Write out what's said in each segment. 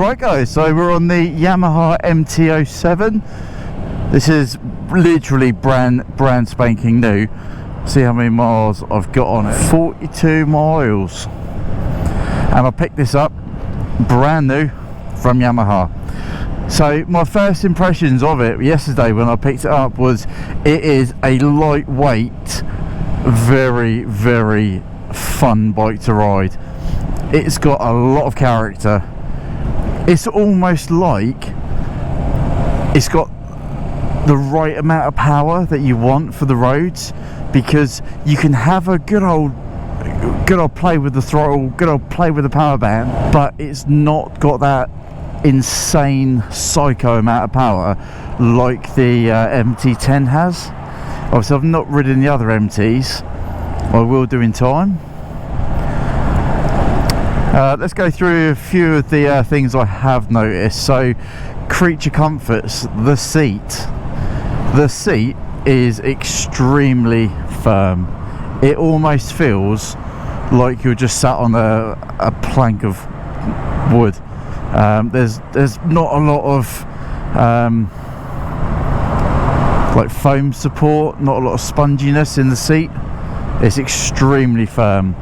Alright guys, so we're on the Yamaha Mt07. This is literally brand spanking new. See how many miles I've got on it. 42 miles. And I picked this up brand new from Yamaha. So my first impressions of it yesterday when I picked it up was it is a lightweight, very, very fun bike to ride. It's got a lot of character. It's almost like it's got the right amount of power that you want for the roads, because you can have a good old play with the throttle, good old play with the power band, but it's not got that insane psycho amount of power like the MT10 has. Obviously I've not ridden the other MTs. I will do in time. Let's go through a few of the things I have noticed. So, creature comforts, the seat is extremely firm. It almost feels like you're just sat on a plank of wood. There's not a lot of like foam support, not a lot of sponginess in the seat. It's extremely firm,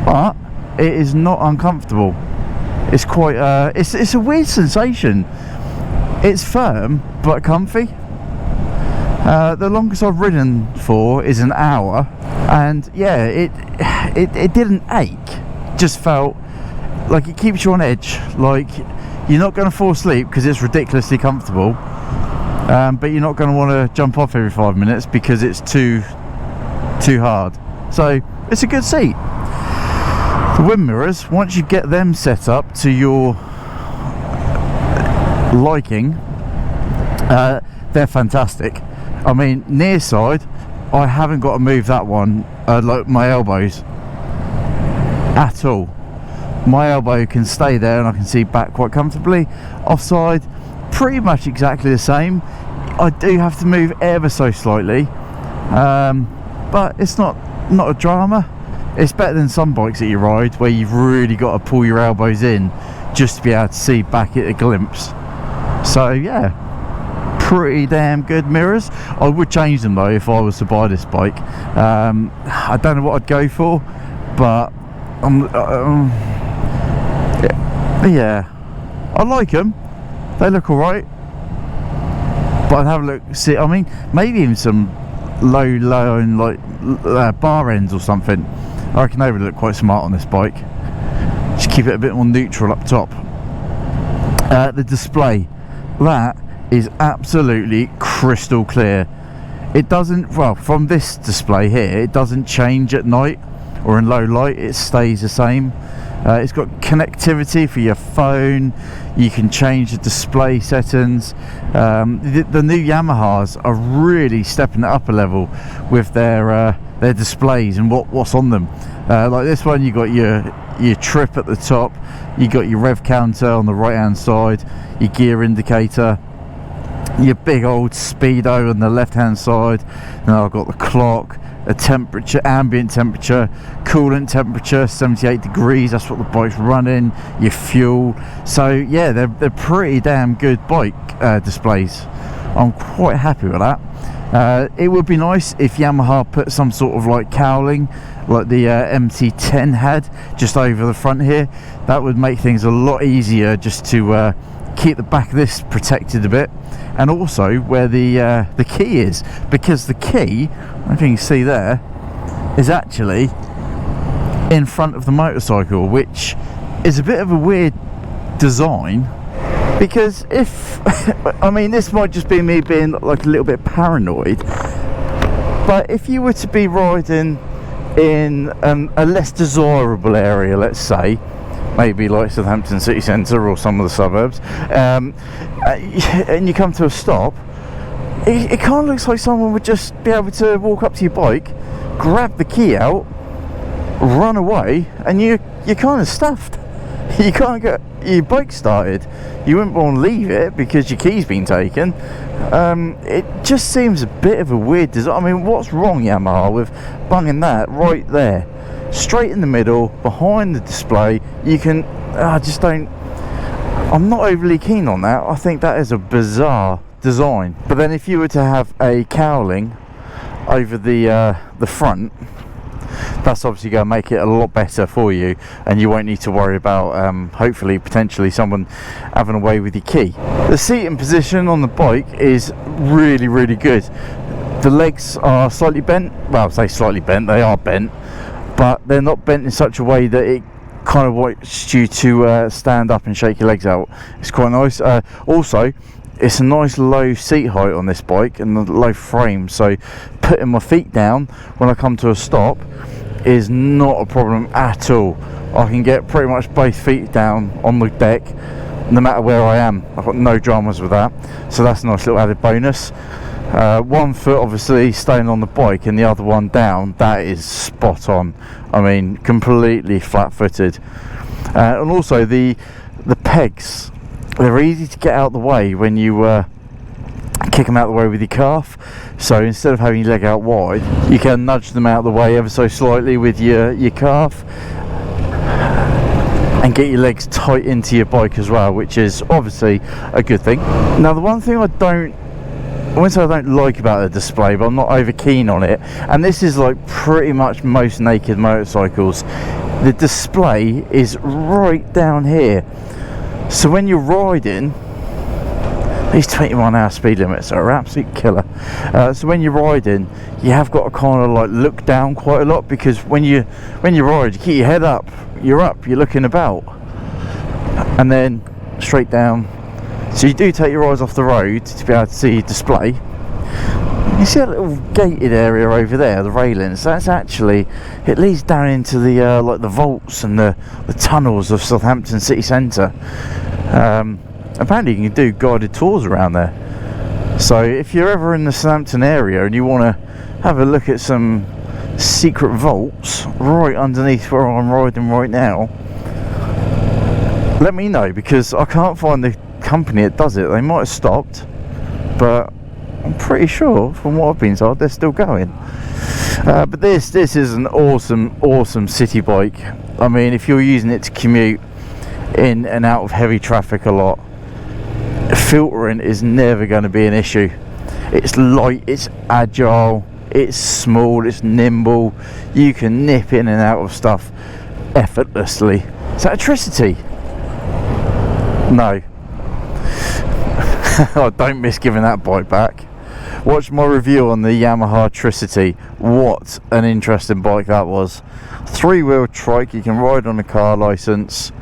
but it is not uncomfortable. It's quite it's a weird sensation. It's firm but comfy. The longest I've ridden for is an hour, and yeah, it didn't ache. Just felt like it keeps you on edge. Like you're not going to fall asleep because it's ridiculously comfortable, but you're not going to want to jump off every 5 minutes because it's too hard. So it's a good seat. The wind mirrors, once you get them set up to your liking, they're fantastic. I mean, near side, I haven't got to move that one, like my elbows at all. My elbow can stay there and I can see back quite comfortably. Offside, pretty much exactly the same. I do have to move ever so slightly, but it's not a drama. It's better than some bikes that you ride where you've really got to pull your elbows in just to be able to see back at a glimpse. So yeah, pretty damn good mirrors. I would change them though if I was to buy this bike. I don't know what I'd go for, but yeah, I like them. They look alright, but I'd have a look, see, I mean, maybe even some low and like bar ends or something. I reckon they would look quite smart on this bike. Just keep it a bit more neutral up top. The display, that is absolutely crystal clear. It doesn't, well, from this display here, it doesn't change at night or in low light. It stays the same. It's got connectivity for your phone. You can change the display settings. The new Yamahas are really stepping it up a level with their displays and what's on them. Like this one, you got your trip at the top, you got your rev counter on the right hand side, your gear indicator, your big old speedo on the left hand side. Now I've got the clock, a temperature, ambient temperature, coolant temperature, 78 degrees, that's what the bike's running, your fuel. So yeah, they're pretty damn good bike displays. I'm quite happy with that. It would be nice if Yamaha put some sort of like cowling like the MT10 had just over the front here. That would make things a lot easier, just to keep the back of this protected a bit, and also where the key is, because the key, I don't know if you can see there, is actually in front of the motorcycle, which is a bit of a weird design. Because if, I mean, this might just be me being like a little bit paranoid, but if you were to be riding in a less desirable area, let's say, maybe like Southampton city centre or some of the suburbs, and you come to a stop, it kind of looks like someone would just be able to walk up to your bike, grab the key out, run away, and you're kind of stuffed. You can't get your bike started. You wouldn't want to leave it because your key's been taken. It just seems a bit of a weird design. I mean, what's wrong, Yamaha, with bunging that right there, straight in the middle, behind the display? You can, I just don't. I'm not overly keen on that. I think that is a bizarre design. But then if you were to have a cowling over the front, that's obviously going to make it a lot better for you, and you won't need to worry about hopefully potentially someone having a way with your key. The seating position on the bike is really, really good. The legs are slightly bent. Well, I say slightly bent, they are bent, but they're not bent in such a way that it kind of wants you to stand up and shake your legs out. It's quite nice. Also, it's a nice low seat height on this bike and the low frame, so putting my feet down when I come to a stop is not a problem at all. I can get pretty much both feet down on the deck no matter where I am. I've got no dramas with that, so that's a nice little added bonus. One foot obviously staying on the bike and the other one down, that is spot on. I mean, completely flat-footed. And also the pegs, they're easy to get out the way when you kick them out the way with your calf. So instead of having your leg out wide, you can nudge them out the way ever so slightly with your calf and get your legs tight into your bike as well, which is obviously a good thing. Now, the one thing I wouldn't say I don't like about the display, but I'm not over keen on it, and this is like pretty much most naked motorcycles, the display is right down here. So when you're riding, these 21-hour speed limits are absolute killer. So when you're riding, you have got to kind of like look down quite a lot, because when you ride, you keep your head up, you're looking about, and then straight down. So you do take your eyes off the road to be able to see your display. You see that little gated area over there, the railings? That's actually, it leads down into the like the vaults and the tunnels of Southampton city centre. Apparently you can do guided tours around there. So if you're ever in the Southampton area and you want to have a look at some secret vaults right underneath where I'm riding right now, let me know, because I can't find the company that does it. They might have stopped, but I'm pretty sure from what I've been told they're still going. But this is an awesome city bike. I mean, if you're using it to commute in and out of heavy traffic a lot, filtering is never going to be an issue. It's light, it's agile, it's small, it's nimble. You can nip in and out of stuff effortlessly. Is that electricity? No. I don't miss giving that bike back. Watch my review on the Yamaha Tricity. What an interesting bike that was. 3-wheel trike, you can ride on a car licence.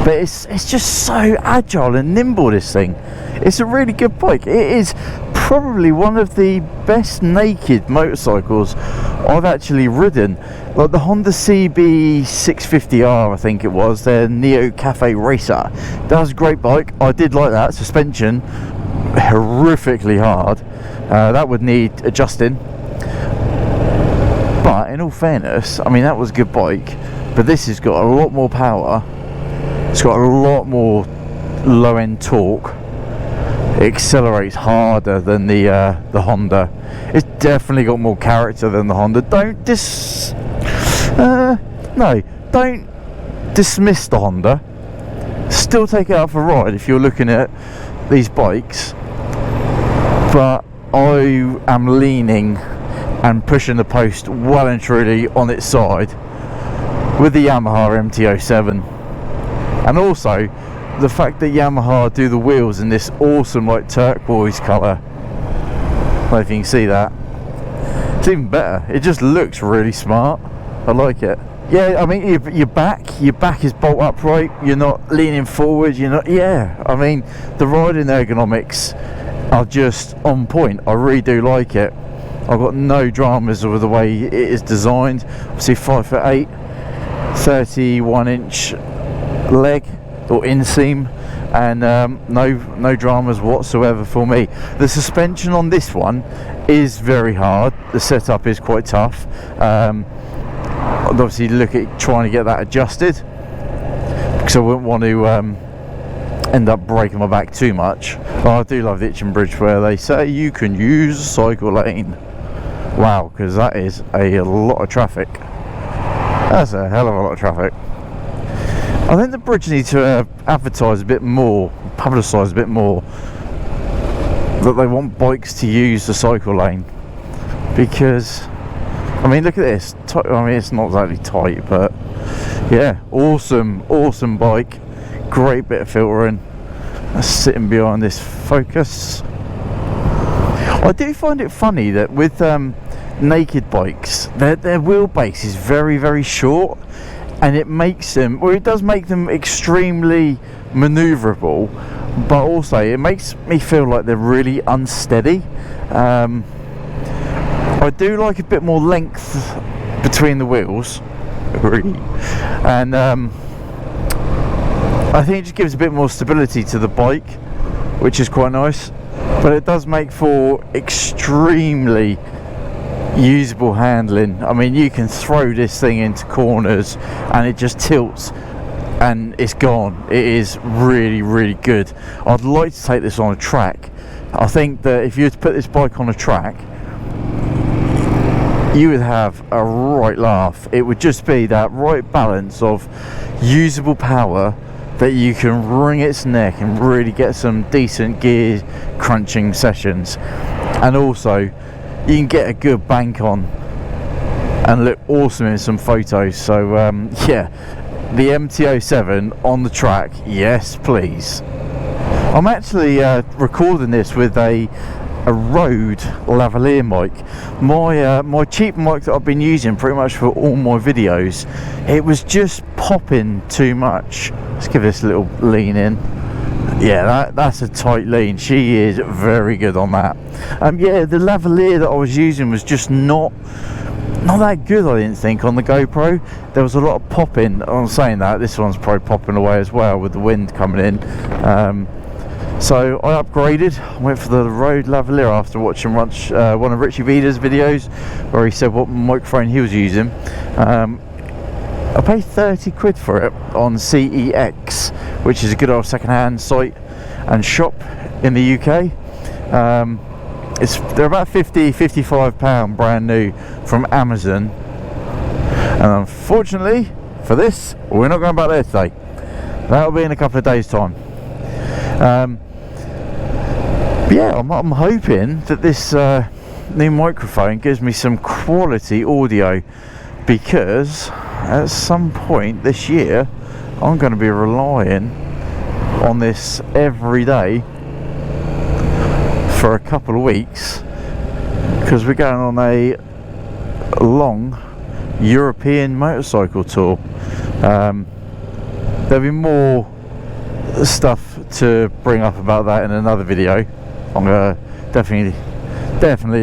But it's just so agile and nimble, this thing. It's a really good bike. It is probably one of the best naked motorcycles I've actually ridden. Like the Honda CB 650R, I think it was, their Neo Cafe Racer. That was a great bike. I did like that. Suspension, horrifically hard. That would need adjusting. But in all fairness, I mean, that was a good bike. But this has got a lot more power. It's got a lot more low-end torque. It accelerates harder than the Honda. It's definitely got more character than the Honda. Don't dismiss the Honda. Still take it out for a ride if you're looking at these bikes. But I am leaning and pushing the post well and truly on its side with the Yamaha Mt07. And also the fact that Yamaha do the wheels in this awesome like turquoise colour. I don't know if you can see that. It's even better. It just looks really smart. I like it. Yeah, I mean, your back is bolt upright. You're not leaning forward. You're not. Yeah, I mean, the riding ergonomics are just on point. I really do like it. I've got no dramas with the way it is designed. Obviously 5'8", 31-inch leg or inseam, and no dramas whatsoever for me. The suspension on this one is very hard. The setup is quite tough. I'd obviously look at trying to get that adjusted, because I wouldn't want to end up breaking my back too much. But I do love the Itchen Bridge where they say you can use a cycle lane. Wow, because that is a lot of traffic. That's a hell of a lot of traffic. I think the bridge needs to advertise a bit more, publicise a bit more, that they want bikes to use the cycle lane. Because, I mean, look at this. I mean, it's not exactly tight, but yeah, awesome bike. Great bit of filtering. That's sitting behind this Focus. I do find it funny that with naked bikes, their wheelbase is very short, and it makes them, well, it does make them extremely manoeuvrable, but also it makes me feel like they're really unsteady. I do like a bit more length between the wheels, and I think it just gives a bit more stability to the bike, which is quite nice. But it does make for extremely usable handling. I mean, you can throw this thing into corners and it just tilts and it's gone. It is really good. I'd like to take this on a track. I think that if you were to put this bike on a track, you would have a right laugh. It would just be that right balance of usable power that you can wring its neck and really get some decent gear crunching sessions, and also you can get a good bank on and look awesome in some photos. So yeah, the Mt07 on the track, yes please. I'm actually recording this with a Rode lavalier mic. My cheap mic that I've been using pretty much for all my videos, it was just popping too much. Let's give this a little lean in. Yeah, that's a tight lean. She is very good on that. Yeah, the lavalier that I was using was just not that good, I didn't think, on the GoPro. There was a lot of popping. I'm saying that this one's probably popping away as well with the wind coming in. So I upgraded, went for the Rode lavalier after watching one of Richie Vida's videos where he said what microphone he was using. I paid 30 quid for it on CEX, which is a good old second-hand site and shop in the UK. They're about £50–55 brand new from Amazon, and unfortunately for this, we're not going back there today. That'll be in a couple of days' time. Yeah, I'm hoping that this new microphone gives me some quality audio, because at some point this year I'm going to be relying on this every day for a couple of weeks, because we're going on a long European motorcycle tour. There'll be more stuff to bring up about that in another video. I'm gonna definitely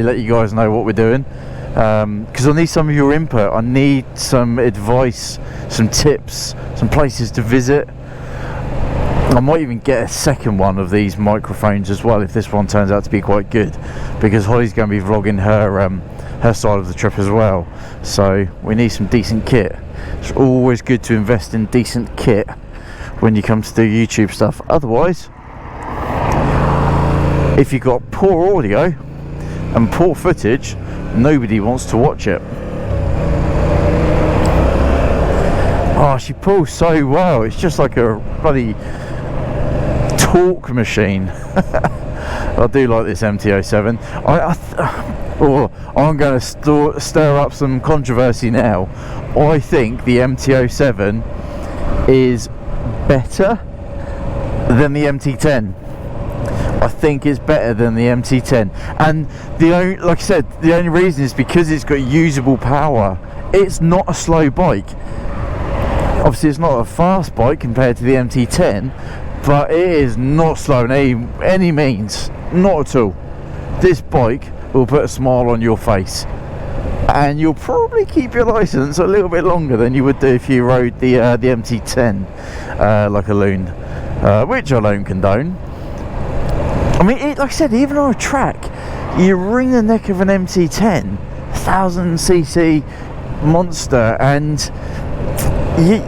let you guys know what we're doing, because I need some of your input. I need some advice, some tips, some places to visit. I might even get a second one of these microphones as well if this one turns out to be quite good, because Holly's going to be vlogging her side of the trip as well. So we need some decent kit. It's always good to invest in decent kit when you come to do YouTube stuff. Otherwise, if you've got poor audio and poor footage, nobody wants to watch it. Oh, she pulls so well. It's just like a bloody torque machine. I do like this Mt07. I'm going to stir up some controversy now. I think the Mt07 is better than the MT10. I think it's better than the MT10, and like I said, the only reason is because it's got usable power. It's not a slow bike. Obviously, it's not a fast bike compared to the MT10, but it is not slow in any means, not at all. This bike will put a smile on your face, and you'll probably keep your license a little bit longer than you would do if you rode the MT10 like a loon, which I don't condone. I mean, like I said, even on a track, you wring the neck of an MT10, 1000cc monster, and I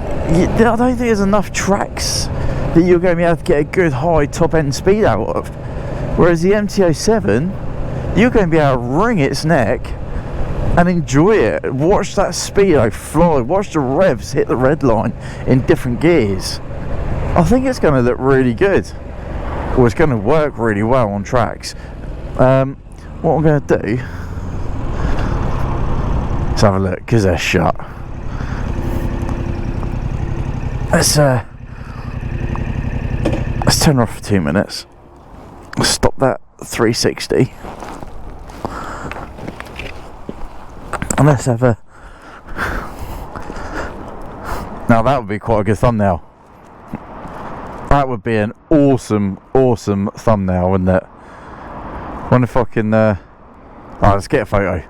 don't think there's enough tracks that you're going to be able to get a good high top end speed out of. Whereas the Mt07, you're going to be able to wring its neck and enjoy it. Watch that speedo fly, watch the revs hit the red line in different gears. I think it's going to look really good, or it's going to work really well on tracks. What I'm going to do, let's have a look, because they're shut. Let's turn her off for 2 minutes. Stop that 360. And let's have a... Now that would be quite a good thumbnail. That would be an awesome, awesome thumbnail, wouldn't it? Wonder if I can... Alright, let's get a photo.